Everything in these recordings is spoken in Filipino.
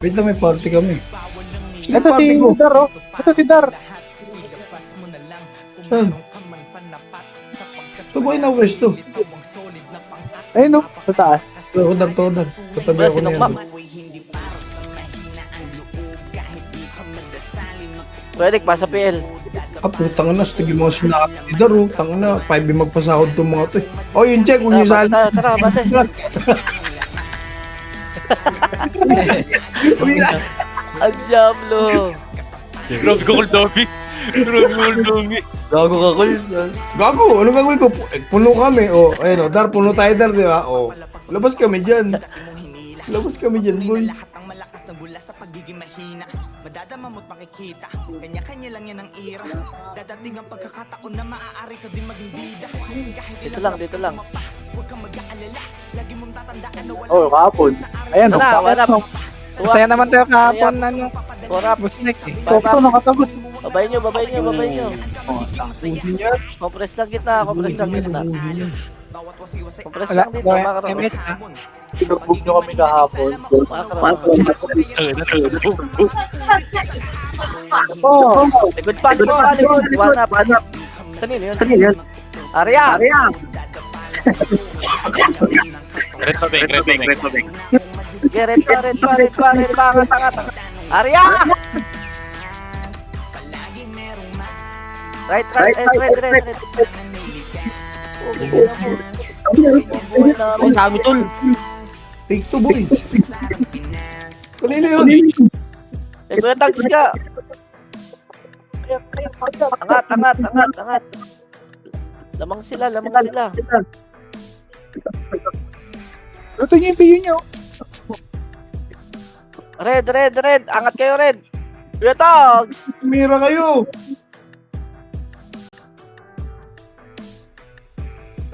Wait lang, may party kami. Ito si Dar, oh. Ito si Dar. Saan? So, boy na pwesto. Ayun, oh. Sa taas. Todar. Katabi ako na yan. Pwede pa sa PL. Putang na, stigil mga sinakakidar, oh. Tanga na, 5 yung magpasahod tong mga to, eh. Oh, yun, check, kung yung sali. Tara, bate. Ang Diablo. Grabe ko, Kuldobi. Gago ka, Kul. Gago, anong gagawin ko? Puno kami, oh. Ayun, oh, Dar, puno tayo, Dar, di ba? Oh, labas kami dyan. Labas kami dyan, boy. Madadama mo't makikita, kanya-kanya lang yan ang ira. Dadating ang pagkakataon na maaari ka din maging bida. Dito lang. Huwag kang mag-aalala, lagi mong tatandaan na wala. Oh, kahapon. Ayan, oh. Wala. Masaya naman tayo kahapon, ano. Turap. Busnek, eh. Softo, nakatagot. Babay nyo. Oh, Uhin yan. Compress lang kita. Uhin yan. Compress Wala, lang dito. boy, Makaro. MS, ha? Pinugbog nyo kami kahapon. Oh, Likod pa. Wanap. Kanino yun? Arya! Red Pabeng. Sige, red pa. Angat. Arya! Right. Ang dami, tol. Take two, boy. Kanino yun? Kuya Tags ka. Angat. Lamang sila. luto niyo yung piyo nyo. Red. Angat kayo, red. Kuya Tags. Mira kayo.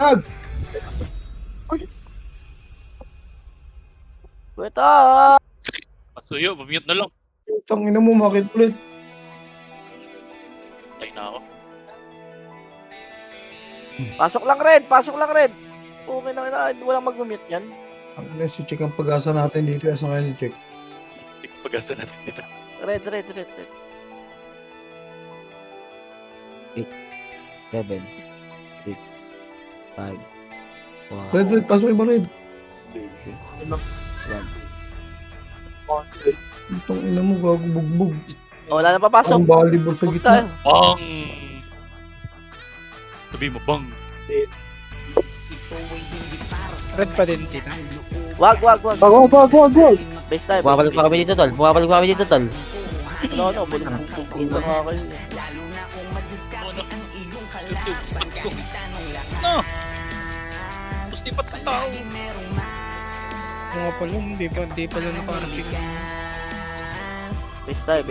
Tag. Kuya Tags. Pasuyo, pamute na lang. Tangina mo, makit ulit. Tay na ako. Pasok lang, red. Okay na. Walang mag-mute yan. Ang si Check ang pag-asa natin dito. Asa kaya si Check? Pag-asa natin dito. Red. 7, 6, 5, Red, pasok iba, Red. 1. Itong ina mo, gago bugbog. Wala na papasok. Ang volleyball sa Huwag gitna. tayo. Bang! Sabi mo, bang! Red pa din, tita. Wag. Wag. Base time. Bumabalik pa kami dito, tol. No, bulong na nga kayo. YouTube, spots ko. No! Gusto ipat sa tao. Mga pala, hindi pala nakarating. Base time.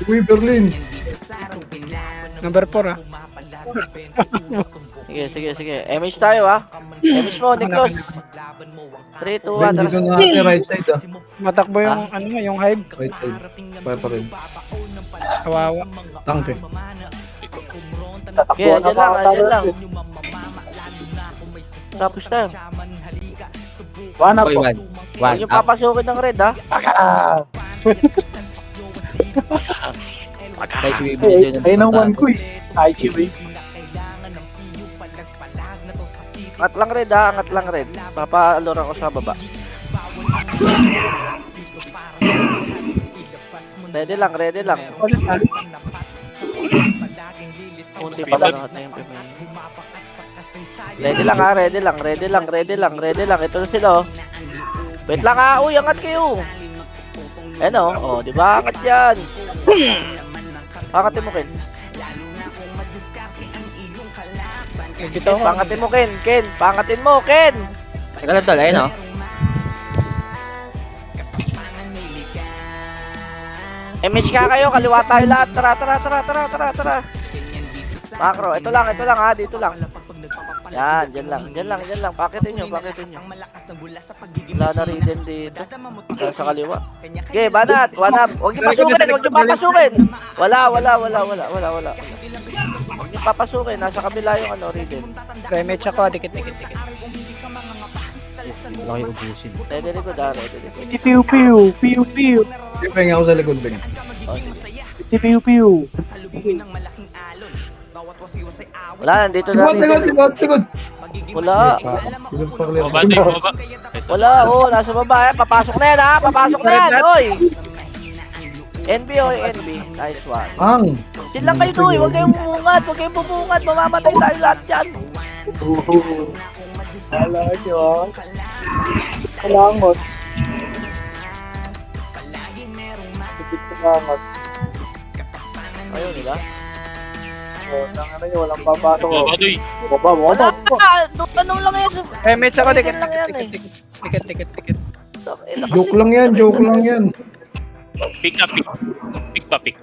Uy, Berlin. Number 4, ah. Sige. MH tayo, ha. MH mo, Niklos. 3, 2, Red, 1. dito na natin, right side, ah. Matakbo yung, yung hive. Right side. Kaya pa rin. Kawawa. Tangke. Okay, andyan lang. Tapos tayo. One up Boy, po. 1. Huwag yung papasukin ng red, ha. Kaya si Bibili dyan. Ayun ang one ko, eh. IGV. Angat lang, red. Papaalor ako sa baba. Ready lang. Ulit na. Unti pa lang na yung pimay. Ready lang. Ito na sila, oh. Wait lang, ha. Uy, angat kayo. Ano? Oh, di ba? Angat yan. Pangatin mo, Ken. Nagbitaw ko. Pangatin mo, Ken. Pangatin mo, Ken. Teka lang, tol. Ayun, oh. MH ka kayo, kaliwa tayo lahat. Tara. Macro, ito lang, ha. Dito lang. Yan, dyan lang. Pakitin nyo. Wala na rin din dito. Sa kaliwa. Okay, banat. Huwag niyo papasukin. Wala. Huwag niyo papasukin. Nasa kabila yung Riden. Remech ako, dikit. Laki ubusin. Ready likod ah, ready likod. Piu piu, piu piu. Peng ako sa likod, Peng. Piu piu. Wala, nandito na Likod, likod, rin. likod, likod. Wala. Silog pa clear. Baba, tayo, baba. Wala, nasa baba yan. Papasok na yan ha, papasok na yan, oy. NB, oy, NB. Nice one. Ang. Chill lang kayo, oy. Huwag kayong bumungad, huwag kayong bumungad. Mamamatay tayo lahat dyan. Wala nyo ah. Kalangot. Tipid kalangot. Ayun, nila. Nangana nyo, walang papasok. Baba, doy. Baba, Wala, baba. ano lang yan. Mitch ako, Ticket ticket, lang yan, ticket, ticket, ticket, ticket. Joke lang yan, joke lang yan. Pick na, pick. Pick pa, pick.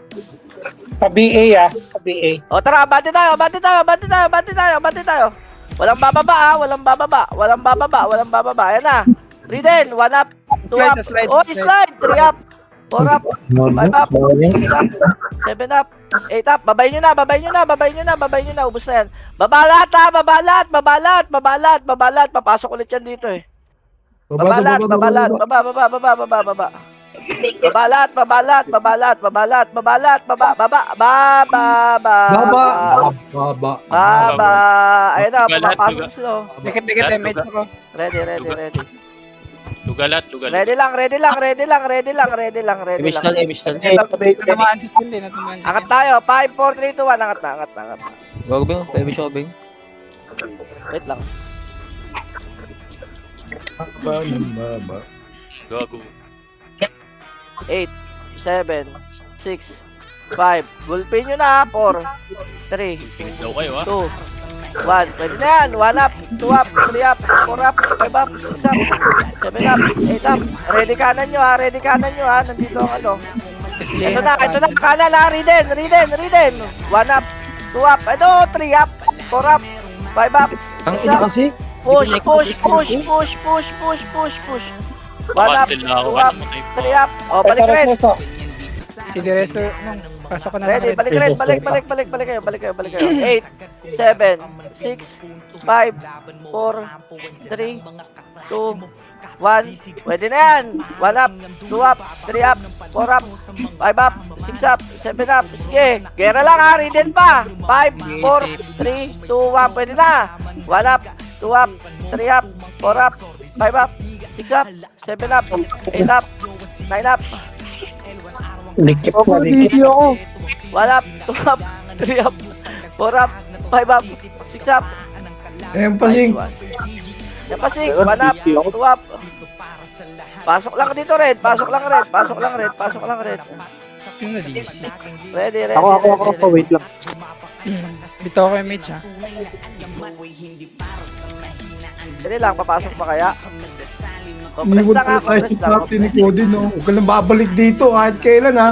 Pa-BA ah, pa-BA. O tara, bati tayo, bati tayo, bati tayo, bati tayo, bati tayo. Walang bababa ha, walang bababa, walang bababa, walang bababa. Ayan na. 3 din, 1 up, 2 up. Slide, slide, Oh, slide. slide, 3 up, 4 up, 5 up, 6 up, 7 up, 8 up. Babay nyo na, babay nyo na, babay nyo na, babay nyo na. Ubus na yan. Babalat ha, babalat, babalat, babalat, babalat. Papasok ulit yan dito eh. Babalat, babalat, baba, baba, baba, baba, baba. Babalat, babalat, babalat, babalat, babalat, baba, baba, baba, Baba. baba. Baba. Ayun na, Lugalat, pumapasok lugalat. slow. Ticket, ticket, Mitch ako. Ready, ready, ready. Lugalat, lugalat. Ready lang, ready lang, ready lang, ready lang, ready lang, ready Imish lang. tal, imish tal. Natamaan si Pin, natamaan si Angat tayo, 5, 4, 3, 2, 1, angat na, angat na, angat na. Wag bing, pa-imish ako bing. Wait lang. Baba. Gago. 8, 7, 6, 5. Bullpen nyo na, 4, 3, Ping daw kayo, ha? 2, 1. Pwede na yan. 1 up, 2 up, 3 up, 4 up, 5 up, 6 up, 7 up, 8 up. Ready kanan nyo ha, ready kanan nyo ha. Nandito ang ano. Ito na, kanan ha. Riden, riden, riden. 1 up, 2 up, ito, 3 up, 4 up, 5 up, Ang 6 ina up. kasi. Push, push, push, push, push, push, push, push. 1 up, 2 Cancel na ako. up, 3 up. O, balik rin. Si Dereso, nung pasok ko na Ready, ng balik rin, balik kayo, balik kayo. 8, 7, 6, 5, 4, 3, 2, 1. Pwede na yan. 1 up, 2 up, 3 up, 4 up, 5 up, 6 up, 7 up. Sige, gera lang ha, ridden pa. 5, 4, 3, 2, 1. Pwede na. 1 up, 2 up, 3 up, 4 up, 5 up, 6 up, 7 up, 8 up, 9 up. Likip Ako, video ako. 1 up, 2 up, 3 up, 4 up, 5 up, 6 up. Empasing. Napasing, 1 up, 2 up. Pasok lang dito, Red. Pasok lang, Red. Pasok lang, Red. Pasok lang, Red. yung na-DC. Ready, ready. Ako, wait lang. Dito ako yung Mitch ha. Ready lang, papasok pa kaya? Compress Iniwan lang ha, pala tayo compress sa lang. party ni Cody, no? Huwag ka lang babalik dito kahit kailan, ha?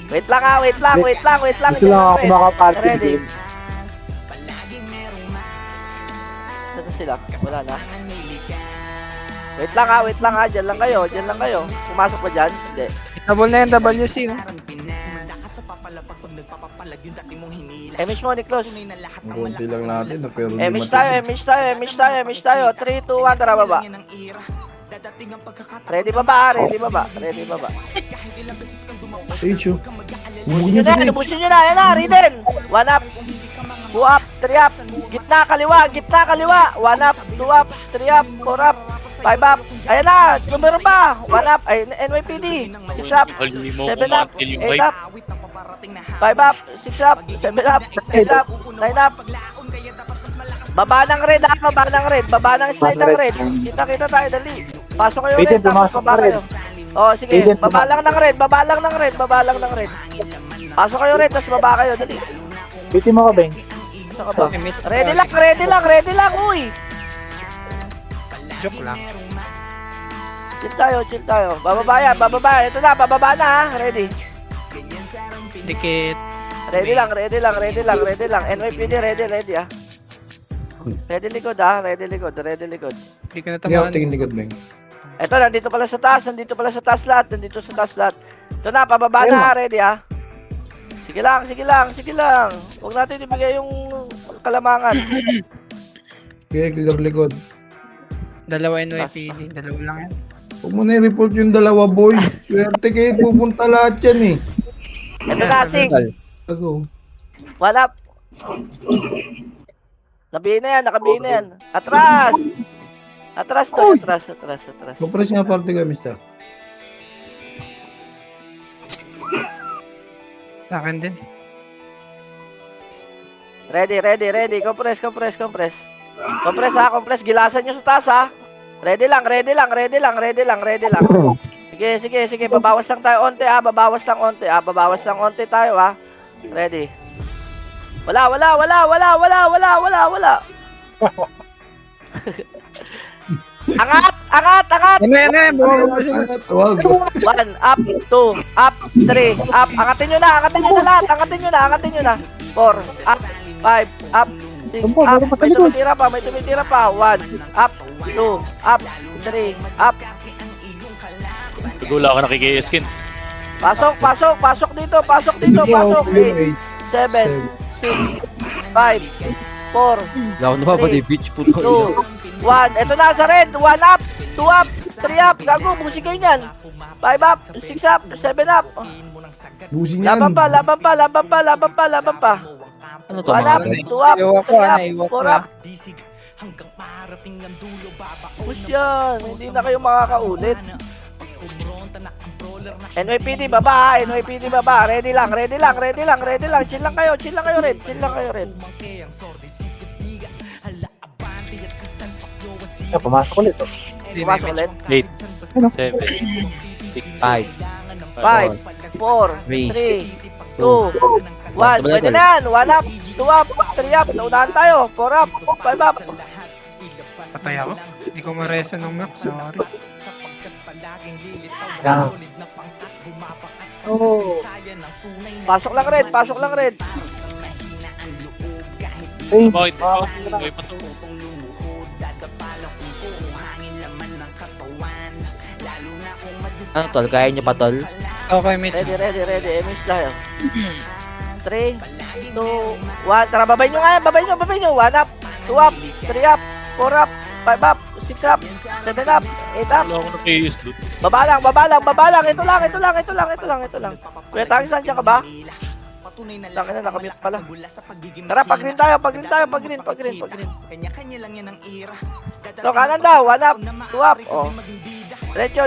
Wait lang ha, wait lang, wait lang, wait lang. Ito lang ako makaparty Ready. game. Saan sila? Wala na. Wait lang ha, dyan lang kayo. Pumasok ba dyan? Hindi. Double na yung WC, no? Emish mo, Niklos. Ang konti lang natin, no? Pero hindi Emish tayo, emish tayo. 3, 2, 1, tara baba. Ready baba. Stage, oh. Ubusin nyo na, yan na, Riden. 1 up, 2 up, 3 up, gitna, kaliwa, 1 up, 2 up, 3 up, 4 up, 5 up, ayan na, numero ba, 1 up, ay, NYPD, 6 up, Hali mo 7 kung up, matil yung 8 vibe. up, 5 up, 6 up, 7 up, 8 up, 9 up, baba ng red ha, baba ng slide ng red, kita tayo, dali, pasok kayo Aiden, red, tapos pumasok baba ka red. kayo. Oh, sige, Aiden, baba lang ng red. Pasok kayo red, tapos baba kayo, dali. Bitin mo ka, Beng. Saan ka ba? Okay, Mitch. Ready lang, uy! Joke lang. Chill tayo. Bababa. Ito na, bababa na ha. Ready. Dikit. Ready lang. NYPD, ready ah. Ready likod ha, ready likod. Hindi ko Hindi ako natamaan. tingin likod, Beng. Ito, nandito pala sa taas lahat. Ito na, pababa na ha, ready ha. Sige lang. Huwag natin ibigay yung kalamangan. Kaya clear likod. Dalawa NYPD. Dalawa lang yan. Huwag mo na i-report yung dalawa, boy. Swerte kayo, pupunta lahat yan eh. Ito na, Sig. Ako. Wala. Nabihin na yan, nakabihin na yan. Atras! Atras to, atras. Compress nga parte ka, mister. Sa akin din. Ready. Compress. Compress ha, compress. Gilasan nyo sa taas ha. Ready lang. Sige. Babawas lang tayo onti ha. Babawas lang onti tayo ha. Ready. Wala. Angat. Yan. Bumaba sila. Tawag. 1, up, 2, up, 3, up. Angatin nyo na lahat. Angatin nyo na. 4, up, 5, up, 6, up. May tumitira pa. 1, up, 2, up, 3, up. Tugula ako nakikiskin. Pasok dito. 8, 7, 6, 5, 4, Wala ako nababali, bitch. Puto. 2, 1. Ito na sa red. 1 up, 2 up, 3 up. Gago, busi kayo niyan. 5 up, 6 up, 7 up. Busing yan. Laban pa. Ano to, 1 up, mga 2 up, Iwan ko, 3 iwan up, ko 4 up. Push yan. Hindi na kayo makakaulit. NYPD baba. Ready lang. Chill lang kayo, Red. Pumasok ulit. Oh. Pumasok ulit. 8, 7, 6, 5. 5, 4, 3, 2, 1. Pwede na yan. 1 up, 2 up, 3 up. Naunahan tayo. 4 up, 5 up. Patay ako. Hindi ko ma-reso ng map. Sorry. Yan. Oh. Pasok lang, Red. Ay, Bakit? Boy pa to. Ano, tol? Kaya nyo pa, tol? Okay, Mitch. Ready. Emis tayo. 3, 2, 1. Tara, babay nyo. 1 up, 2 up, 3 up, 4 up, 5 up, 6 up, 7 up, 8 up. Wala ako nakikis loot. Baba lang. Ito lang. Kuya Tangi, saan ka ba? Tangin na, nakamute pala. Tara, pag-green tayo. Pag-green. So, kanan daw. 1 up, 2 up. Oh. Diretso,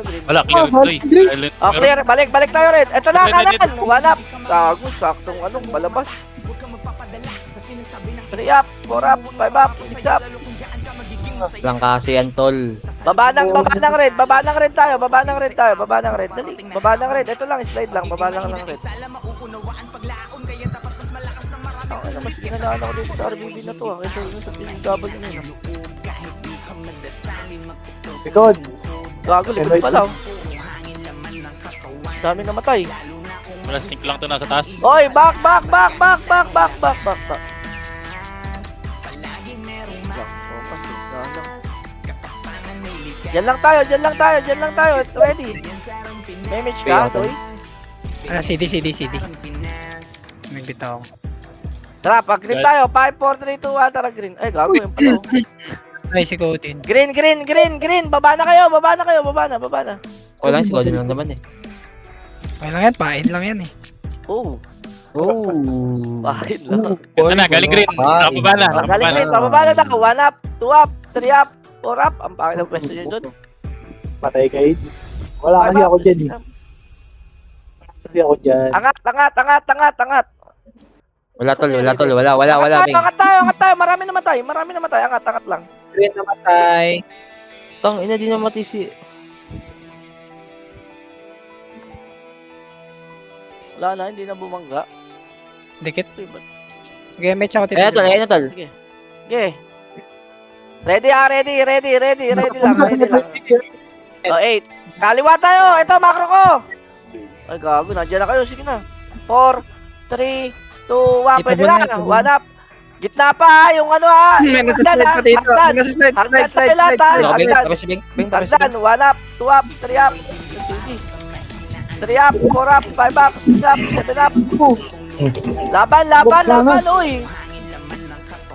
green. Wala, clear to eh. Silent. Oh, clear. Balik tayo, Red. Ito na, kanan. 1 up. Gago, saktong palabas. 3 up, 4 up, 5 up, 6 up. Lang kasi yan, tol. Baba ng red tayo. Dali. Baba ng red. Ito lang, slide lang. Baba lang ng red. Ano mas ginanaan ako dito sa RBB na to. Ito yung sa PW na yun. likod. Gago, likod pala. Dami namatay. Wala sink lang to nasa taas. Oy, back. Diyan lang tayo. Ready. May image ka, Toy? CD. Nagbitaw ako. Tara, pag-green tayo. 5, 4, 3, 2, 1. Tara, green. Ay, gago yung pala. Ay, si Cotin. Green. Baba na kayo. Baba na. Wala, si Golden lang naman eh. Okay lang yan, pain lang yan eh. Oh, Oh. bakit lang. Ito na, galing green. Nakababa na. Galing green. Pababa na daw. 1 up, 2 up, 3 up, 4 up. Ang pangit ng pwesto nyo doon. Patay kayo. Wala kasi ako dyan eh. Angat. Wala, tol. Wala, Bing. Angat tayo. Marami namatay. Angat lang. Green namatay. Tang, ina din naman si... Wala na, hindi na bumangga. Dikit. Uy, ba't- Okay, Mitch ako Ayan, tol. Sige. Ready lang. Ready lang. Oh, 8. Kaliwa tayo. Ito, macro ko. Ay, gago. Nandiyan na kayo. Sige na. 4, 3, 2, 1. Pwede na. 1 up. Gitna pa. Yung ano ha. May nasa-slide pa dito. May nasa-slide. Hagdan. Bing, tapos si Bing. Bing, tapos si Bing. 1 up, 2 up, 3 up. 3 up, 4 up, 5 up, 6 up, 7 up. Laban, uy.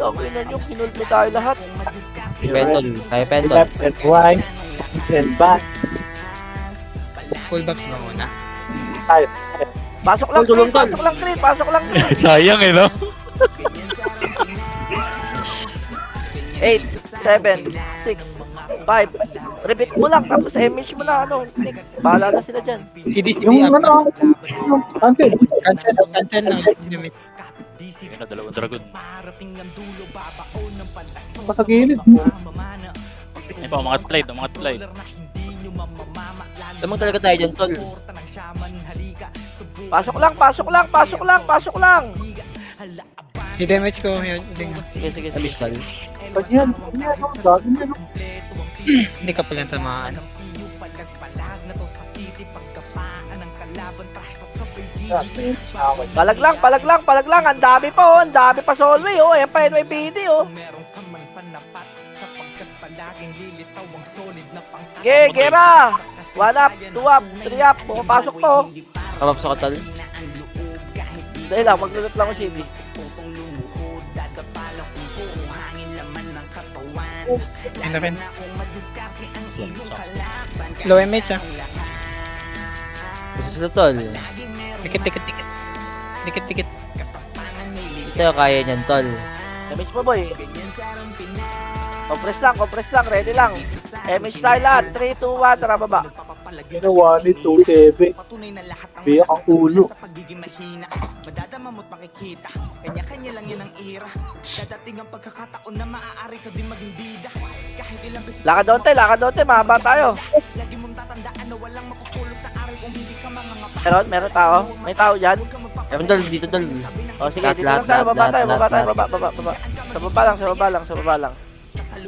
Tangin na nyo, kinulto tayo lahat. Pentol. Kaya pentol. Left and right. And back. Full buffs ba muna? Tayo. Pasok lang, Tol, tulong, Crit, tol. pasok lang, Crit, pasok lang, Crit. Sayang eh, no? 8, 7, 6, 5. Repeat mo lang, tapos image mo na, ano, Nick. Bahala na sila dyan. CDCD Yung up. ano, yung cancel. Cancel lang. Limit. Ayun na, dalawang dragon. Pa sa gilid. Ayun pa, mga slide. Lamang talaga tayo dyan, tol. Pasok lang, pasok lang, pasok lang, pasok lang. I-damage ko yun. Sige, sige, sige. Abisal. Pag yan, gagawin yan. Hindi ka pala tamaan. Palag lang, palag lang, palag lang. Ang dami pa, oh. Ang dami pa sa hallway, oh. Ayan pa, NYPD, oh. Ge, gera. 1 up, 2 up, 3 up. Pumapasok to. Kamapsa ka, tol. Dahil lang, maglulot lang ko si Ibi. Yun na rin. Low MH ah. Gusto sila, tol. Dikit. Dikit. Ito kaya niyan, tol. Damage mo, boy. Compress lang, ready lang. Image tayo lahat. 3, 2, 1, tara baba. Ginawa ni 2-7. Biyak ang ulo. Madadama mo't makikita. Kanya-kanya lang yan ang ira. Dadating ang pagkakataon na maaari ka din maging bida. Kahit ilang beses Lakadonte, mahaba tayo. lagi mong tatandaan na walang makukulot na aral kung hindi ka mangangapa. Meron tao. May tao dyan. Ewan, tol. Dito, tol. O sige, dito lang tayo. Baba tayo, baba. Sa baba lang.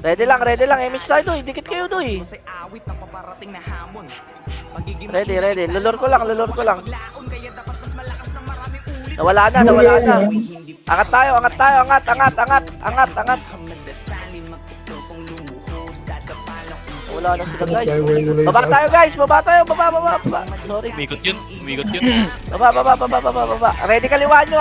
Ready lang. Image tayo doy. Dikit kayo doy. Say awit ng paparating na hamon. Magiging Ready. Lulor ko lang. laon kaya dapat mas malakas ng marami ulit. Nawala na. Angat tayo. Angat. Wala na sila guys. Baba tayo guys. Baba. Sorry. Umikot yun. Baba. Ready kaliwa nyo.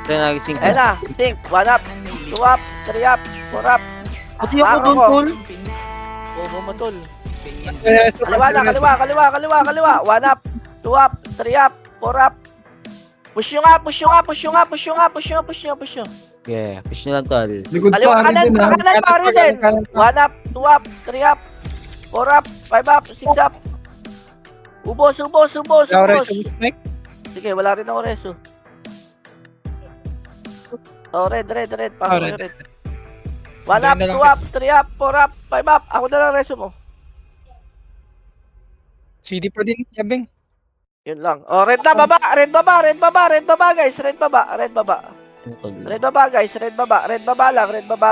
Ito yung nagising ko. Ayan na. Think. 1 up. 2 up. 3 up. 4 up. Pati ako doon, tol. Bobo mo tol. Kaliwa. 1 up. 2 up. 3 up. 4 up. Push nyo. Yeah, push nyo lang, tol. Likod Kaliwa pa, kanan, rin din, ha? pare din. 1 up, 2 up, 3 up, 4 up, 5 up, 6 up. Ubos. Laura sa Mike. Sige, wala rin ako reso. Oh, red. Pasok red. yung red. 1 up, 2 up, 3 up, 4 up, 5 up. Ako na lang reso mo. CD pa din, Yabeng. Yun lang. Oh, red baba, guys. Red baba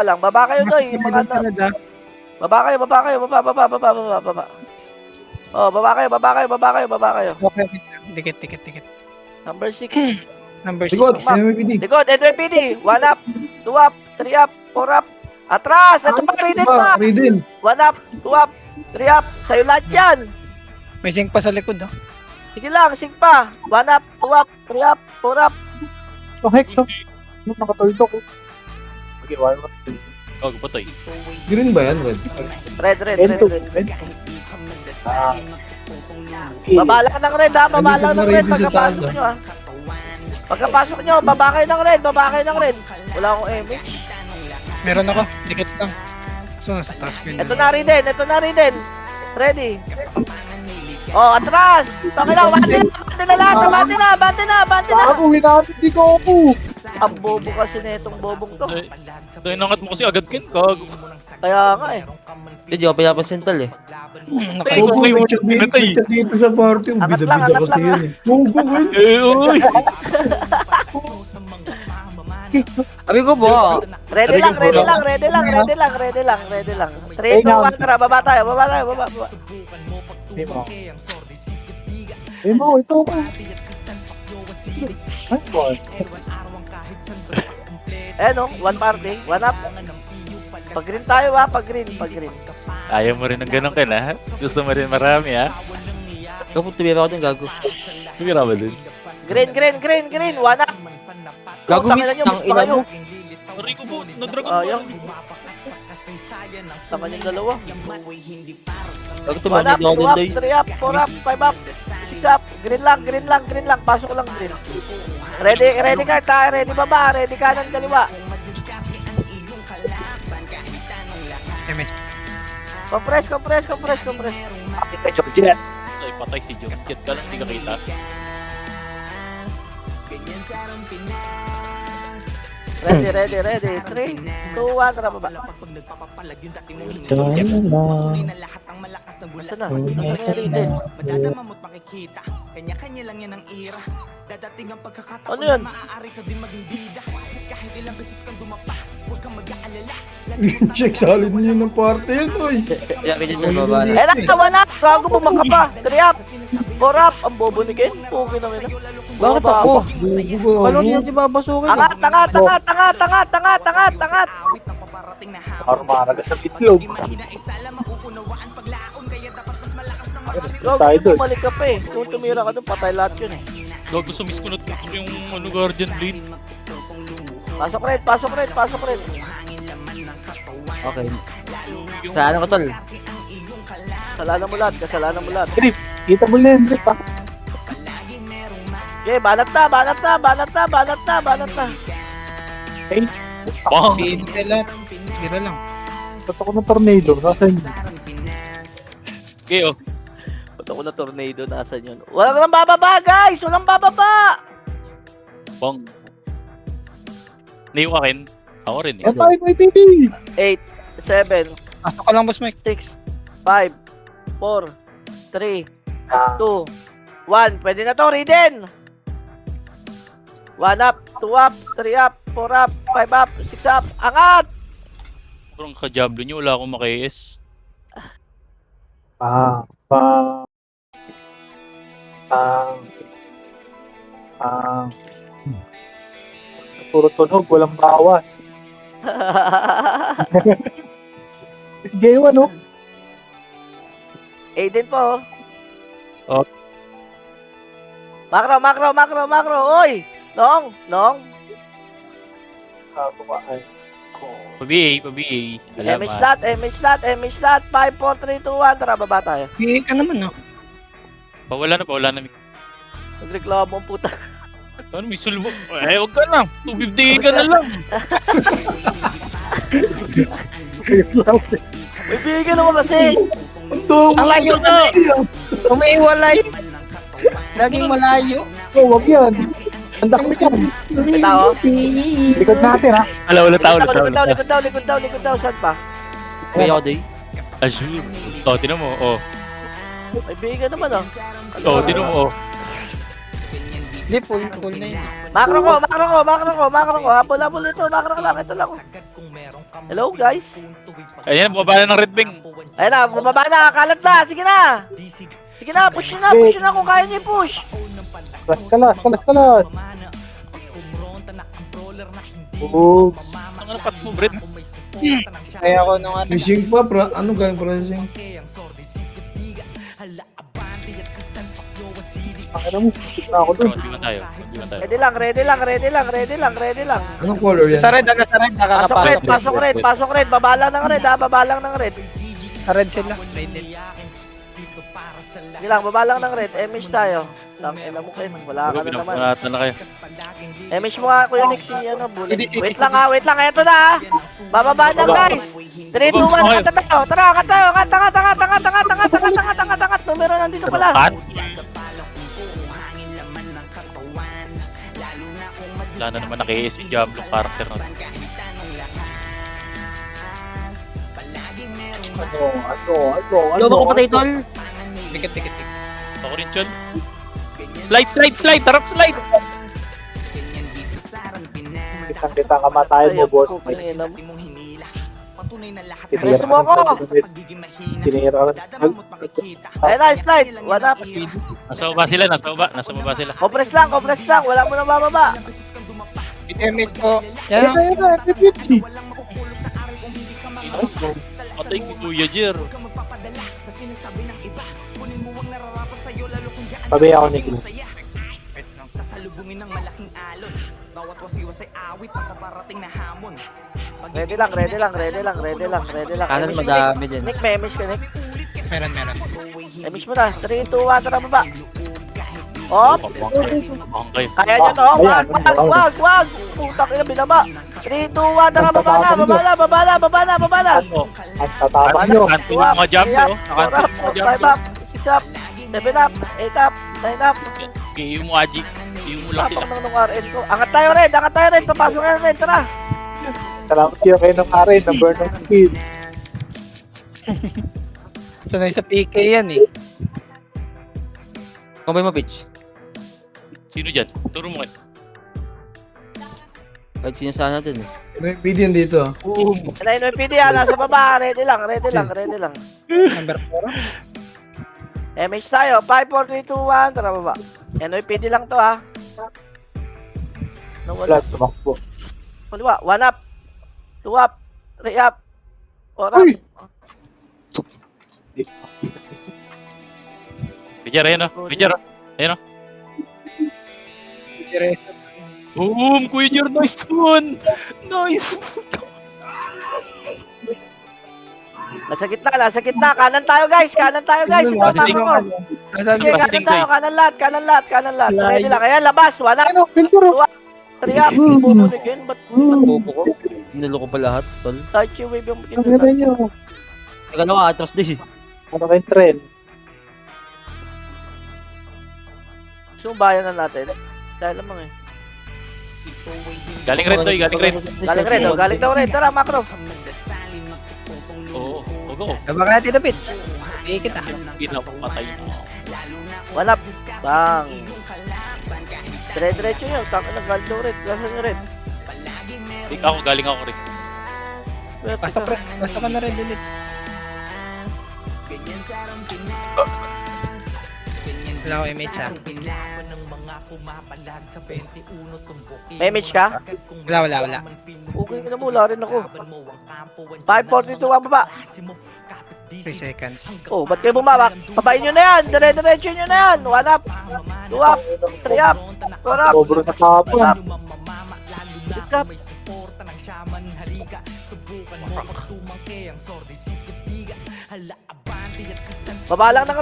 lang. Baba kayo doy. Yung mga Canada. Baba kayo. Oh, baba kayo. Okay. Dikit. Number 6. Number 6. Likod, NYPD. Likod, NYPD. 1 up, 2 up, 3 up, 4 up. Atras! Ito pa, Raiden pa! Raiden. 1 up, 2 up, 3 up. Sa'yo lahat yan. May sink pa sa likod ah. Sige lang, sig pa. 1 up, 2 up, 3 up, 4 up. So, Hex, no? Nakatulito ko. Okay, wala mo. Oh, patay. Green ba yan, Red? Red. Ah. Babala ka ng red ha, babala ng red Raiden sa taas, pagkapasok nyo ha. Pagkapasok nyo, baba kayo ng red. Wala akong image. Meron ako. Dikit lang. So, sa taas ko yun. Ito na Raiden. Ready. Oh, atras! Pakilaw, bante na! Ako, hinati ko ako. Ang bobo kasi na itong bobong to. Ito inangat mo kasi agad kin. Gago. Kaya nga eh. Hindi ako pinapansin, tol, eh. Ay, Bobo, may may chat dito sa party. Angat Bida-bida lang, kasi ha? yun, eh. Bobo, Red. Uy. Abi ko ba? Ready lang. 3, 2, 1, tara, baba tayo. Hey mo, ito ako. Ay, boy. Eh no, 1 party, 1 up. Pag-green tayo ha, pag-green. Ayaw mo rin ng ganun ka na. Gusto mo rin marami ha. Kapag tumira ako dun, gago. Tumira ba dun? Green, 1 up. Gago, miss, Tangina nyo, tang miss pa ina kayo. mo. Aray ko po, na-dragon Sayang. ball. Tama yung dalawa. Gago, 1 tumami up, ako 2 dun, up, Doy. 3 up, 4 up, 5 up, 6 up. Green lang, green lang, green lang. Pasok lang green. Ready, ready ka, ta, ready baba, ready kanan, kaliwa. Damage. Compress, compress, compress, compress. Ay, patay si John. Jet ka lang, hindi ka kita. Ready, ready, ready. 3, 2, 1, tara baba. Nasaan na? Nasaan na yung Raiden? Madadama mo't makikita. Kanya-kanya lang yan ang ira. Dadating ang pagkakataon Ano yun? na maaari ka din maging bida. Kahit ilang beses kang dumapa, huwag kang mag-aalala. Check, solid nyo ng party yan, oy. Kaya ganyan yung baba na. Eh, nakawa na! Gago bumangka pa! 3 up! 4 up! Ang bobo ni Ken. Pugi na ina. Bakit ako? Bugo, Paano niya di babasukin? Angat, angat, angat, angat, angat, angat, angat, angat! Awit ng paparating na hamon. Parang maragas ng itlog. Mahina isa lang mauunawaan paglaon. Kaya dapat mas malakas na Gago, Tayo dun. bumalik ka pa eh. Kung tumira ka dun, patay lahat yun eh. Gago sa miskunot ko yung ano, Guardian Blade. Pasok red, pasok red, pasok red. Okay. Saan ko, tol? Kasalanan mo lahat, kasalanan mo lahat. Drip. Kita mo na yung drip ah. Okay, banat na, banat na, banat na, banat na, banat na. Hey, Bang! Hindi lang. Tira lang. ba't ako ng tornado? Nasaan yun? Okay, oh. Ba't ako na tornado, nasan yun? Walang bababa, guys! Walang bababa! Bang. Nayo akin. Ako rin eh. Ang tayo mo ititi! 8, 7, Pasok ka lang, boss Mike. 6, 5, 4, 3, 2, 1. Pwede na to, Raiden! 1 up, 2 up, 3 up, 4 up, 5 up, 6 up. Angat! Sobrang kajablo nyo, wala akong maka-AS. Ah, puro tunog, walang bawas. It's J1, no? Aiden po. Oh. Makro, makro, makro, makro. Oy! Long, long. Kumain. Pa-BA, pa-BA. MH slot, MH slot, MH slot. 5, 4, 3, 2, 1. Tara, baba tayo. Bigay ka naman, no? Pawala na. Nagreklamo ang puta. Ano, may sulbo. Eh, huwag ka na. 250 ka na lang. May bigyan naman kasi. Ang layo na! Umiiwalay! Laging malayo. Oh, wag yan. Andak mo yan. May tao? Likod natin, ha? Ulit tao. Likod daw, likod daw. Saan pa? Kuya ako, Doy. Azure. Oh, tinan mo. Oh, May bigyan naman ah. tinan mo. Oh. Hindi, full na yun. Makro ko. Habol ito. Makro ko lang. Ito lang. Hello, guys. Ayan, bumaba na ng red bang. Ayun na, bumaba na. Kalat na. Sige na. Sige na, push nyo na kung kaya nyo i-push. Kalas. Oops. Ang ano, pats mo, Brett? Kaya ako nung ano. Fishing pa, ano galing pricing? Pakita mo. Na ako dun. Hindi man tayo. Ready lang. Anong color yan? Sa red, nakakapasok. Pasok red. Baba lang ng red. Sa red sila. Rated. Sige lang, baba lang ng red. MH tayo. Ina mo kayo. Wala ka na naman. Pinapalatan na kayo. MH mo nga, Kuya Nick, si bullet. Wait lang. Eto na. Bababa na, guys. 3, 2, 1, kata tayo. Tara. Angat. Numero nandito pala. Pat? Wala na naman naki-AS yung Diablo character na. Ano? Lobo ko patay, tol. Tikit. Ako rin, Chol. Slide! Tarap slide! Kitang-kita ang kamatayan mo, boss. Press mo ako. Tinira ka. Ayun na, slide. Wala pa. Nasa baba sila. Compress lang. Wala mo na bababa. damage ko. Yan. Patay ko Kuya Jer. Pabi ako ni Glenn. Sasalubungin ng malaking alon. Bawat wasiwasay awit na paparating na hamon. Ready lang, ready lang, ready lang, ready lang, ready lang. Kanan Emish, madami din. Nick, may emish ka, Nick. Meron. Emish mo na. 3, 2, 1, tara baba. Op! Bakang kayo. Kaya nyo to? Wag! Putang ina, binaba. 3, 2, 1, tara baba na, baba na. Ang tatapang nyo. Kanto yung mga jump, no? Nakanto yung mga jump. 5 up, 6 up, 7 up, 8 up, 9 up. Kaya mo, Aji. Kaya mo lang sila. Tapang nung RN ko. Angat tayo red. Papasok na red, tara. Salamat kayo kayo ng Karen, ng burn of skin. Sanay sa PK yan eh. Kumbay mo, bitch. Sino dyan? Turo mo kayo. Kahit sinasana dun eh. May video dito. NYPD nasa baba. Ready lang. Number 4. MH tayo. 5, 4, 3, 2, 1. Tara baba. NYPD lang to ha. Wala, tumakbo. Kaliwa. 1 up. 2 up. 3 up. 4 up. Uy! Pijar, ayan o. Pijar, ayan o. Diretso. Boom! Kuya Jer, nice one! Nice! Nasa gitna. Kanan tayo guys. Ito Passing. tama ko. Asan Sige, ba? Passing kanan tayo. Kanan lahat. Ready lang. Ayan, labas. 1 up. Ano, filter. 3 up. Bumunig yun. Ba't Bobo ko. Niluko pa lahat, tol. touch yung wave yung Ang ganda nyo. Teka lang, atras din. Ano kayong trend? Sumbayan na natin. Dahil lamang eh. Galing red, Toy. Galing daw red. Tara, macro. Oo, go. Gaba ka natin na bitch. PK kita. Pinapatay na. 1 up. Bang. Dire-diretso yun. Taka na, galing daw red. Galing yung red. Galing ako rin. Pasok ka na rin din. Wala ko image ha. May image ka? Wala. Okay ka na mo. Wala rin ako. 5, 4, 3, 2, 1, baba. 3 seconds. Oh, ba't kayo bumaba? Papain nyo na yan. Dire-diretso nyo na yan. 1 up. 2 up. 3 up. 4 up. Sobro sa kapon. 6 up. Baba lang ng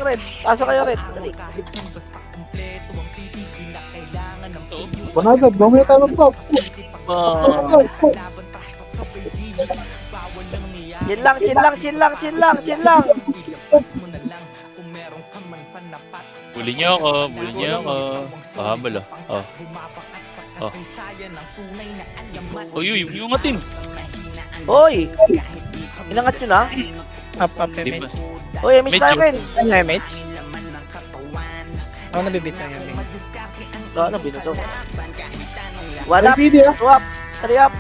red. Pasok kayo red. Dali. Managad, mamaya tayo mag-box. Chill lang. Huli niyo ako. Pahabol oh. Uy, yung atin. Hoy! Inangat yun ha? Up, Di ba? image. Hoy, miss tayo kin. Ano yung image? Ako nabibit na yung image. Ano, binato. 1 up, Video. 2 up, 3 up,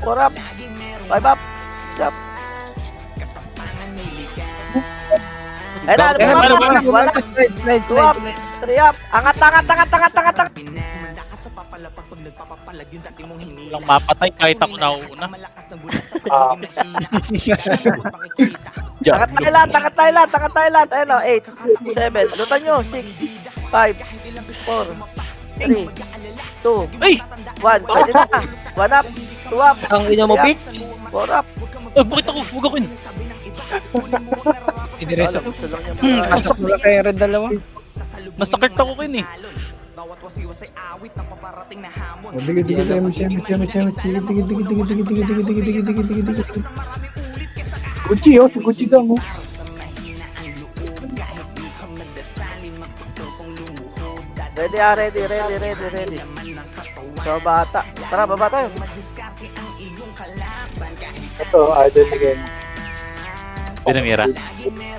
4 up, 5 up, 6 up. Ayun na, Wala. 1 up, Slide. 3 up, angat. Walang mapatay kahit ako nauuna. Angat tayo lahat. Ayun o, 8, 7, lutan nyo, 6, 5, 4, 3, 2, Ay! 1. Pwede na. 1 up, 2 up, Ang ina mo, 3 up, bitch. 4 up. Bakit ako? Huwag ako yun. Idiretso. Gusto lang yung mga- Pasok mo lang kayo red dalawa. Nasakit ako yun eh. Bawat wasiwasay awit na paparating na hamon. Digit, Gucci, oh. Si Gucci gang, oh. Ready. So, bata. Tara, baba tayo. Ito, idol again. Pinamira.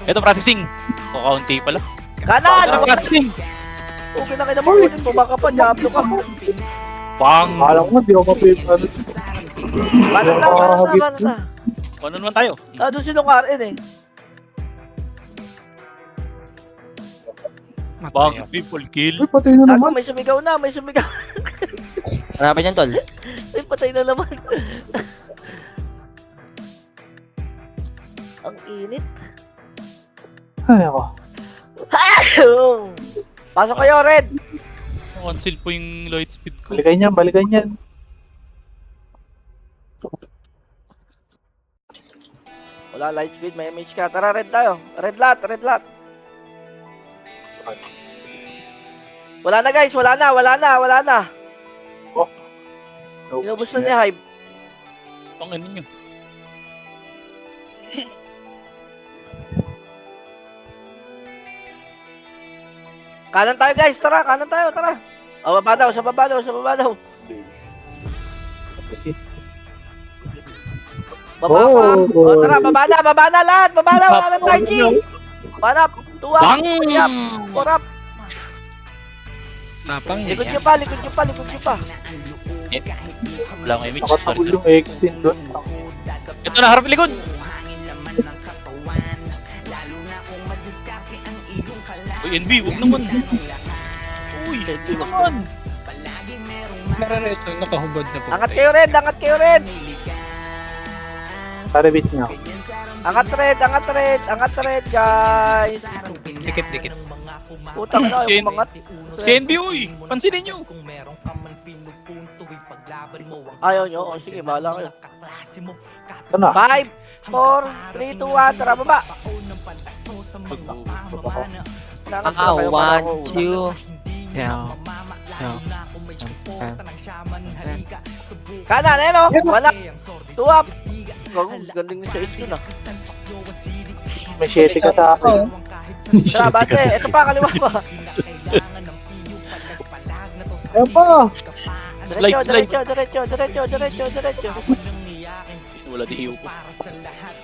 Ito, processing. Kukaunti pala. Kanan! Processing! Okay na kayo naman. Bumaka pa, Diablo ka. Bang! Alam ko, di ako mapit. Paano na. Ano naman tayo? Doon silong RN eh. Bang, people kill. Uy, patay na Gago, naman. may sumigaw. Harapan yan, tol. Ay, patay na naman. Ang init. Ay, ako. Pasok kayo, Red. Cancel po yung light speed. Stupid ko. Balikan yan. Wala light speed, may MH ka. Tara, red tayo. Red lot, red lot. Wala na guys, wala na. Inubos na ni Hive. Ang ano nyo. Kanan tayo guys, tara, kanan tayo, tara. Oh, baba daw, sa baba daw. Baba pa. Oh, tara, baba na lahat. Wala nang Tai Chi. Baba na, tuwa. Bang! Yap, korap. Tapang Likod niya. nyo pa. Wala akong image. Sorry, Nakatapos sorry. yung extend doon. Ito na, harap likod! Uy, NB, huwag naman. Uy, huwag naman. Narareto, nakahubad na po. Angat kayo red. Parabit niya. Angat red, guys. Dikit. Putang na, Sin- umangat. Si NB, uy! Pansinin nyo! Ayaw nyo? O, sige, bahala kayo. Ito na. 5, 4, 3, 2, 1, tara, baba. Nangat na kayo, parang ako una. 1, 2. Yeah. Kanan, ayun o. Wala. 2 up. Galing sa isko na. May 7 ka sa akin. Tara, bante. Ito pa, kaliwa pa. Ayan pa! Slide. Diretso. Wala di iyo ko.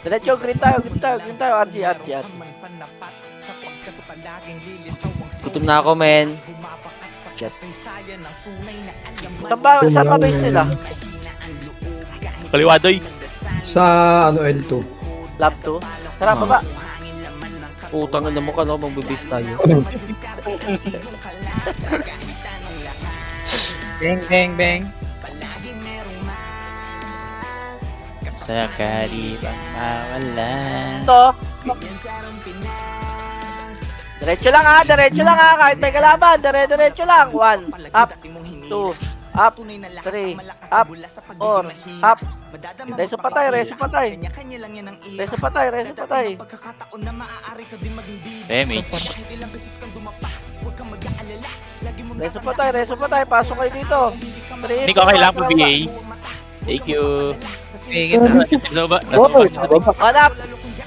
Diretso, green tayo. RG. Gutom na ako, men. Saan ba base sila? Kaliwa, doy. Sa L2. Lab 2. Tara, baba. Utang na mo ka, no? Magbibis tayo. Bang. Sakali bang mawala. Ito. Diretso lang ha. Kahit may kalaban. Diretso lang. 1, up, 2, up, 3, up, 4, up. Reso patay. Damage. Reso patay. Pasok kayo dito. Hindi ko kailangan po BA. Thank you. Sige na. Sa baba. Oh, Nasa baba. 1 up,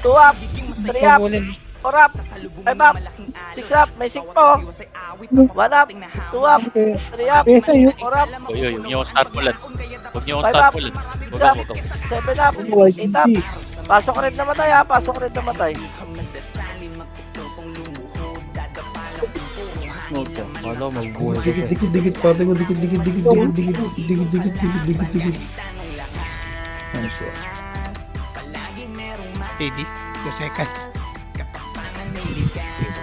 2 up, 3 up, Pabulin. 4 up, 5 up, 6 up, may 6 po. 1 up, 2 up, 3 up, 4 up, Uy, huwag niyo ako star pulan. 5 up, 6 up, 7 up, 8 up. Pasok red na matay ha, Wala, magbuhay ko siya. Dikit, pati ko, dikit. Nice one. Steady. 2 seconds.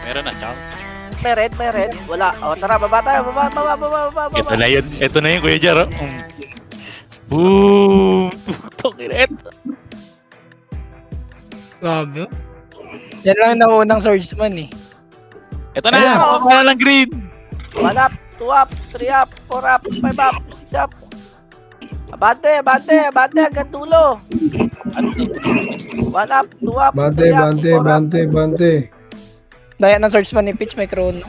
Meron na, chow. May red. Wala. O, tara, baba tayo, baba. Ito na yun, Kuya Jar. Boom! Tokiret! Grabe. Yan lang naunang swordsman eh. Ito na! Ayan. Wala ng green! 1 up, 2 up, 3 up, 4 up, 5 up, 6 up. Abante, hanggang dulo. 1 up, 2 up, 3 up, 4 up. Bante. Daya ng swordsman ni Pitch, may chrono.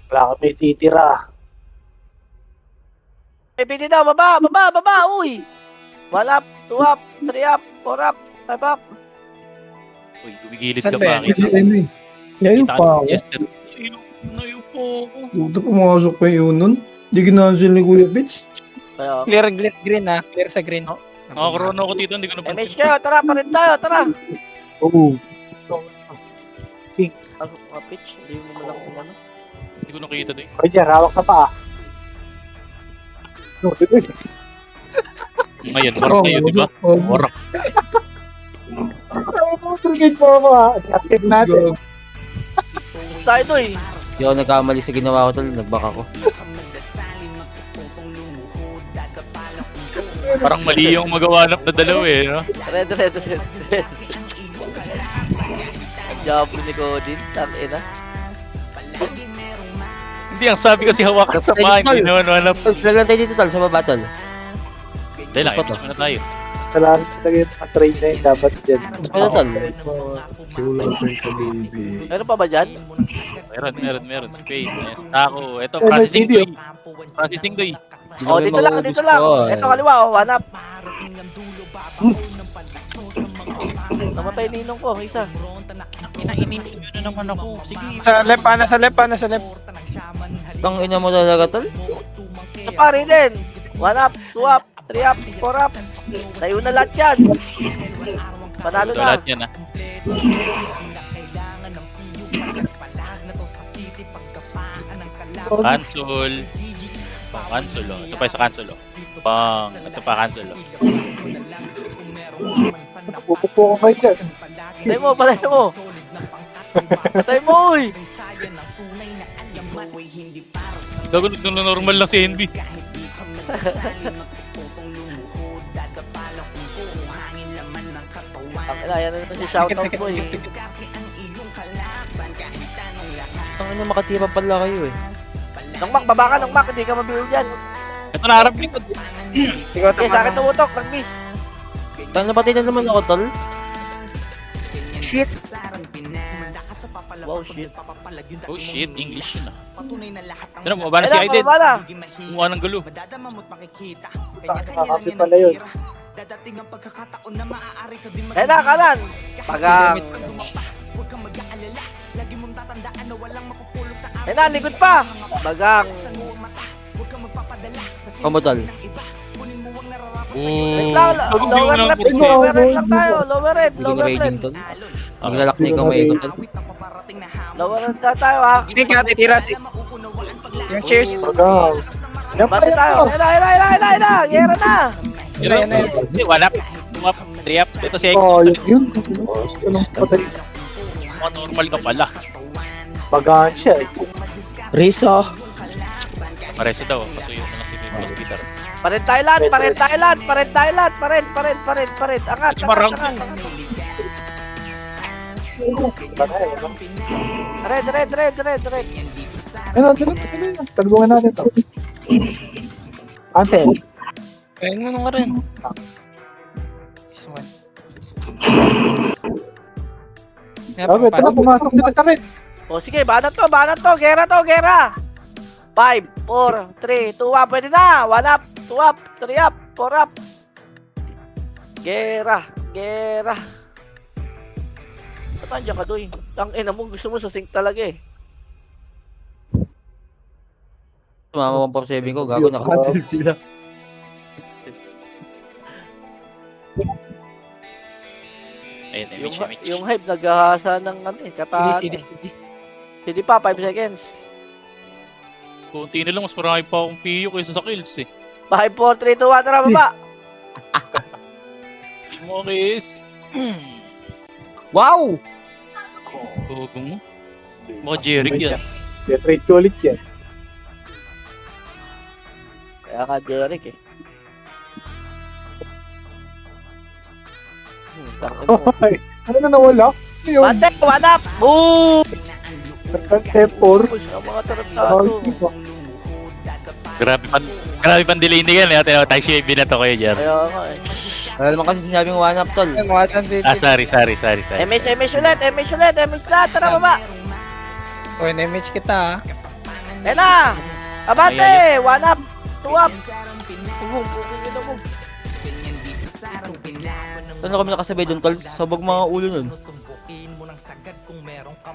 Wala kami titira. Pili daw, baba, uy. 1 up, 2 up, 3 up, 4 up, 5 up. Uy, gumigilid Saan ka ba ba? yan? Ngayon pa ako. Jester. Nayo po ako. Puta, pumasok pa yung nun. Di ginansel ni Kuya Pitch. Kaya, Clear green ha. Clear sa green. Nakakaroon ako dito, hindi ko MH napansin. kayo, tara, parin tayo, tara. Oo. Ang mga pitch, hindi mo lang kung ano. Hindi ko nakita doon. Okay, Jar, hawak sa paa. Ngayon, warap tayo, di ba? Warap. Trigate mo ako ha. Active natin. Tayo to eh. Di ako nagkamali sa ginawa ko, tol. Nagbaka ko. Parang mali yung magawa na dalawa eh, no? Red. Ang jabo ni Godin, tangina. Hindi, ang sabi kasi hawakan sa paa, hindi naman wala. Tol, lagyan tayo dito, tol, sa baba, tol. Dahil lang, Spot, image muna tayo. Kailangan talaga yung mga train na yun dapat dyan. Ano, tol? Kulang pa sa baby. Meron pa ba dyan? Meron. Si Faye, yes. Ako, ito, processing doy. Processing doy. Oh, dito lang, dito lang. Ito kaliwa, oh, hanap. Namatay ninong ko, isa. Inainitin nyo na naman ako. Sige. Sa left, nasa left. Tang ina mo talaga, tol. Sa pare din. 1 up, 2 up, 3 up, 4 up. Tayo na lahat yan. Panalo Ito na. lahat yan, Cancel. Cancel, oh. Ito pa sa cancel, oh. Ito pa cancel, oh. Pupupo ko kayo dyan. Patay mo. Patay mo, uy. Gago, normal lang si NB. Ang ina, yan na yung shoutout mo eh. Tang ina, makatira pala kayo eh. Nung Mac, baba ka, nung Mac, hindi ka mabili dyan. Ito na harap likod. Ikaw, Okay, sa akin tumutok, nag-miss. Tang napatay na naman ako, tol. Shit. Wow, shit. Oh shit, English yun, ah. Ito na, bumaba na si Ayun, Aiden. baba na. Kumuha ng gulo. Kasi pala yun. Dadating ang pagkakataon na maaari ka din Ayun na, kanan. Pagang. Huwag kang mag-aalala. Lagi mong tatandaan na walang mapupulot na Ayun na, likod pa. Bagang. huwag kang magpapadala sa Kamo, tol. kunin mo ang nararapat Wait Oh. lang, Gago, hindi ko lower lang red, puti. lower red lang tayo. Lower red, Hindi lower raiding, red. tol. Maglalak na ikaw may ikot, tol. Lower red na tayo, ha. Sige, kaya titira. Yung cheers. Bagang. Yan pa Bati tayo. yan. Ayun na. Gera na. Yan na. One up, 2 up, 3 up. Ito si X. Oh, yun. Anong patay? Mga normal ka pala. Bagaan siya eh. Risa. Mareso daw, pasuyo na lang si Boss Peter. Parin Thailand. Angat. Ito marang. Red. Ano, talbungan natin to. Ante. Ayun mo nga rin. This one. Okay, ito na, pumasok sila sa rin. O sige, banat to. Gera. 5, 4, 3, 2, 1. Pwede na. 1 up, 2 up, 3 up, 4 up. Gera. Ba't nandiyan ka, Doy? Tangina mo, gusto mo sa sync talaga eh. Tumama 147 ko, gago, nakancel sila. Ayun, image. Yung hype naghahasa ng ano eh, katahan. CD. Hindi pa, 5 seconds. Kunti na lang, mas marami pa akong PU kaysa sa kills, eh. 5, 4, 3, 2, 1, tara baba. Mokis. Wow! Gogo mo. Mga Jeric yan. Trade ko ulit yan. Kaya ka, Jeric eh. Tangin mo. Ay, ano na nawala? Ano yun? Bante, 1 up! Boom! Step 4. Push ang mga tarantado. Grabe pan delay ni yan, eh. Tag shave na to kayo dyan. Kaya nga eh. Wala naman kasi sinabing 1 up, tol. Ay, mga tandit. Sorry. MS ulit, tara baba. Oy, na-image kita, ha. Ayan na! Abante! 1 up! 2 up! Boom! Saan na kami nakasabay dun, tol? Sabag mga ulo nun.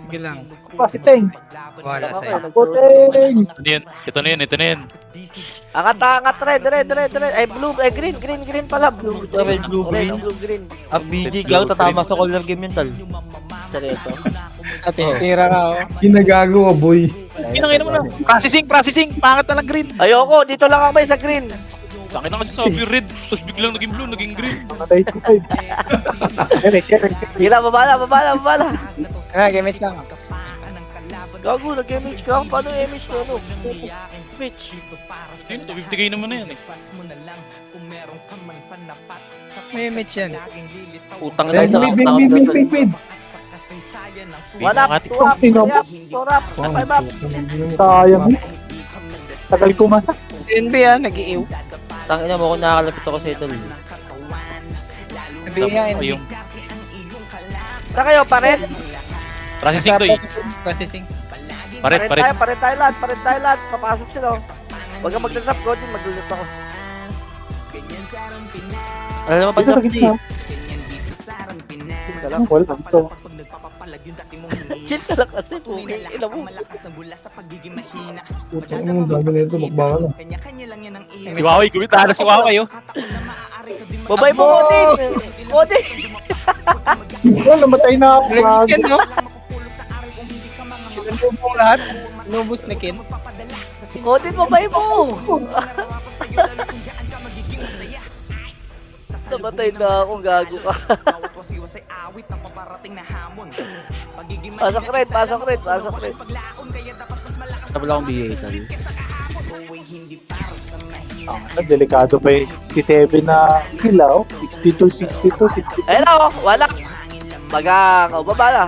Sige lang. Pasiteng. Wala sa'yo. Poteng. Ito na yun. Angat, red. Ay, blue, ay, green pala. Blue, Red, blue, green. blue, green. Ang BG, gago, tatama sa color game yun, tol. Seryoso. At titira ka, oh. Ginagawa, boy. Pinangin mo na. Processing. Pangat na lang green. Ayoko, dito lang ako may sa green. Bakit na kasi sabi red, tapos biglang naging blue, naging green. Matay si 5. Share. Gila, babala. Ah, image lang. Gago, nag-image ka. Paano image to, ano? Bitch. Yun, 250k naman na yan, eh. May image yan. Utang na Wait. One up, Kati. two up, three up, four up, five up. Sayang eh. Tagal kumasa. DNB nag-iiw. Tangina mo kung nakakalapit ako sa'yo, tol. Sabi niya, Tapos yung Saan kayo, pared? processing to eh. Processing. Paret, paret. Pared tayo lahat. Papasok sila. Huwag kang mag-drop, Godin, mag-drop ako. Alam mo pa, Dito sa Drop gitna. Chill ka lang. Wala. Ito. Chill ka lang kasi, puging ina mo. Putang ina mo, dami na ito, makbaka na. Si Wawi, gumita na si Wawi oh. Babay mo, Godin! Godin! Oh, namatay na ako. Nag Ken, no? Sinubong lahat. Inubos ni Ken. Godin, babay mo! Namatay na akong gago ka. Pasok rin. Tapos akong BA, tol. Delikado pa yung 67 na hilaw. 62, 62, 62. Hello, wala. Magang, baba na,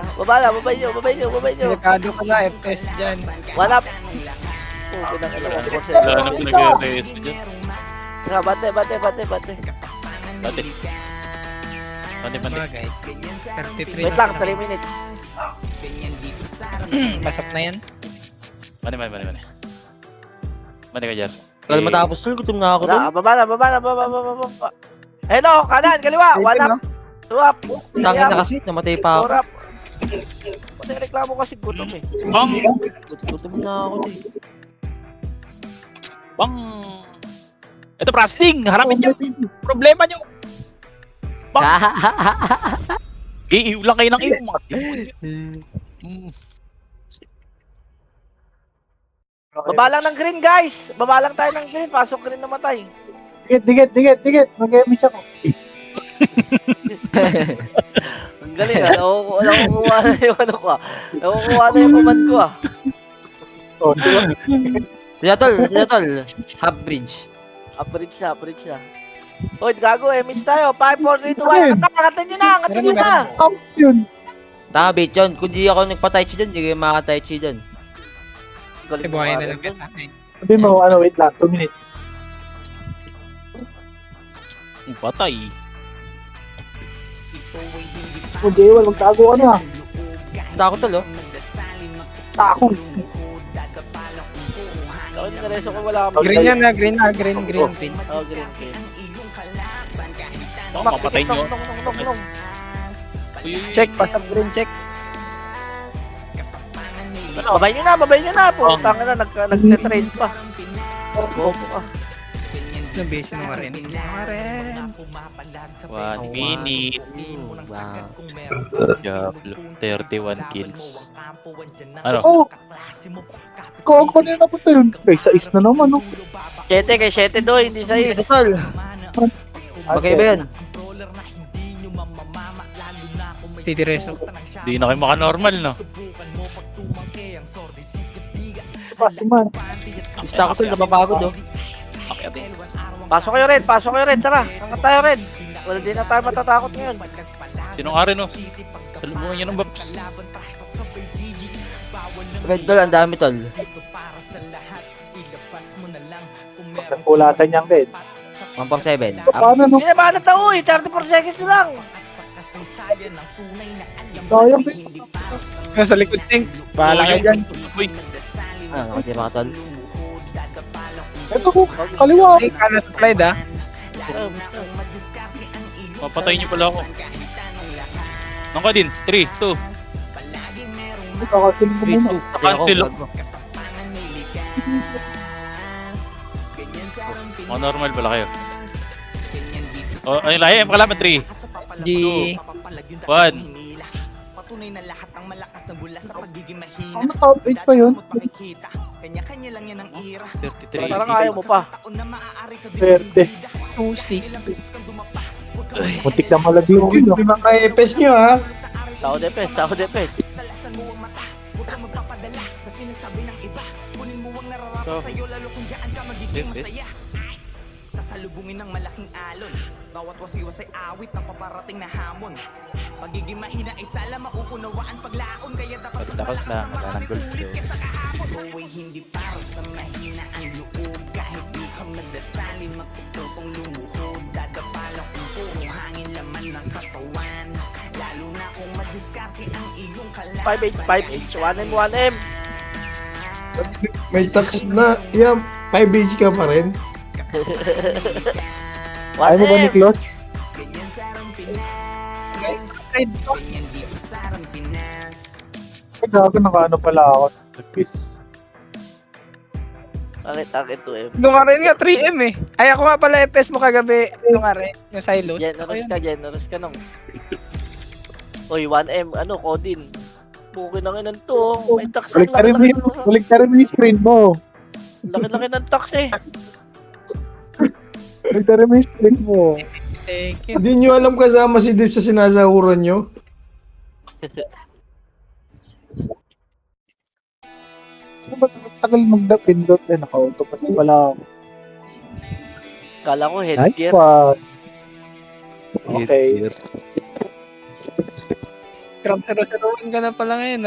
babay nyo. Delikado ka na, FPS dyan. Wala. Oh, pinang-ilaw ko siya. Wala na pinag-request dyan. Bate. Dati. Pande. Bagay. 33. Wait lang, 3 minutes. Pasok na yan. Mane. Mane ka, Jar. Kala matapos, tol. Gutom na ako, tol. Baba na. Hello, kanan, kaliwa. One up, two up, three Tangin na up, kasi, namatay pa ako. four up. Pati reklamo kasi gutom eh. Bang! Gutom na ako, tol. Bang! Ito processing! Harapin nyo! Problema nyo! Bang! Iiw lang kayo ng iiw, mga demonyo. Baba lang ng green, guys. Baba lang tayo ng green. Pasok green namatay. Sige. Mag-emiss ako. Ang galing ah. Nakukuha na yung ano ko ah. Nakukuha na yung command ko ah. Oh, diba? Sila, tol. Half bridge. Average na. Uy, gago eh. Miss tayo. 5, 4, 3, 2, 1. Angatan nyo na. Yun. Tama, bait yun. Kung di ako nagpa-tai chi dyan, di kayo makaka-tai chi dyan. Galing Ibuhayin mo, na lang Aaron. kita. Sabi mo, wait lang. 2 minutes. Patay. Kung Jewel, magtago ka na. Takot, tol, oh. Tako. Ako nireso ko wala kang Green yan na, green. Oh, green. Bang, mapatay nyo. Nong. Uy. Check, pasok green, check. Babay nyo na. Putang na, nagte-trade pa. Bobo ka. Yung base nung rin. 1 minute. Wow. Diablo. 31 kills. Ano? Oh! Kung na po ito yun. Kaysa is na naman, no? 7 kay 7 doy, hindi sa Ito, tol. Magkaiba yan. Titireso. Di na kayo maka-normal, no? Pasto man. Gusto ko, tol. Napapagod, oh. Okay, ate. Pasok kayo rin, tara. Hanggang tayo rin. Wala din na tayo matatakot ngayon. Sinong ari, no? Salubungan nyo ng Babs. Red, tol. Ang dami, tol. Nagpulasan niyang kid. 1.7. Paano, no? Hindi na ba na uy, 34 seconds lang. Sayang, kid. Sa likod, Sing. Bahala ka dyan. Uy, Namatay pa ka, tol. Ito ko, kaliwa. Sing, kanan slide, ah. mapatay nyo pala ako. Nang ka din. 3, 2. Kakasin ko muna. Cancel ako. Mga normal pala kayo. Oh, ayun lang. Ayun, kalaban 3. G. 1. Patunay na lahat ng malakas na bula sa pagiging mahina. Ano, top 8 pa yun? Kanya-kanya lang yan ang ira. 33. Parang ayaw mo pa. Taon na maaari ka Verde. 2C. Muntik na malagyo yun, no? Hindi ba kaya epes nyo, ha? Tao depes. Dalasan mo ang mata. Huwag kang magpapadala sa sinasabi ng iba. Kunin mo ang nararapat So, sa'yo lalo kung diyan ka magiging Depes. masaya. salubungin ng malaking alon. Bawat wasiwas ay awit ng paparating na hamon. Pagiging mahina ay sala mauunawaan paglaon. Kaya dapat mas Tapos malakas na, ng maraming nagtanggol ulit ko. kesa kahapon. Buhay hindi para sa mahina ang loob. Kahit di ka magdasalin, magtutupong lumuhod. Dadapalang kung puro hangin laman ng katawan. Lalo na kung madiskarte ang iyong kalaban. 5H, 5H, 1M, 1M. May tax na. Yeah, 5H ka pa rin. Ayaw mo ba ni 1M. Klaus? Ganyan sarang Pinas. Side to. Ganyan dito sarang Pinas. Ay, gago, nakaano pala ako. Nag-kiss. Bakit 2M? Nung nga rin nga, 3M eh. Ay, ako nga pala FS mo kagabi. Nung nga rin, yung silos. Ako yun. Generous ka nung. Uy, 1M, ano, Codin. Bukin ang inan to. May tax. Balik ka rin mo yung screen mo. Laki-laki ng tax eh. Balik ka rin mo yung screen mo. Thank you. Hindi nyo alam kasama si Div sa sinasahuran nyo. Ano ba tagal magda-pindot? Eh, naka-auto pass pala ako. Kala ko Nice headgear. one. Okay. Crab 001 ka na pala ngayon.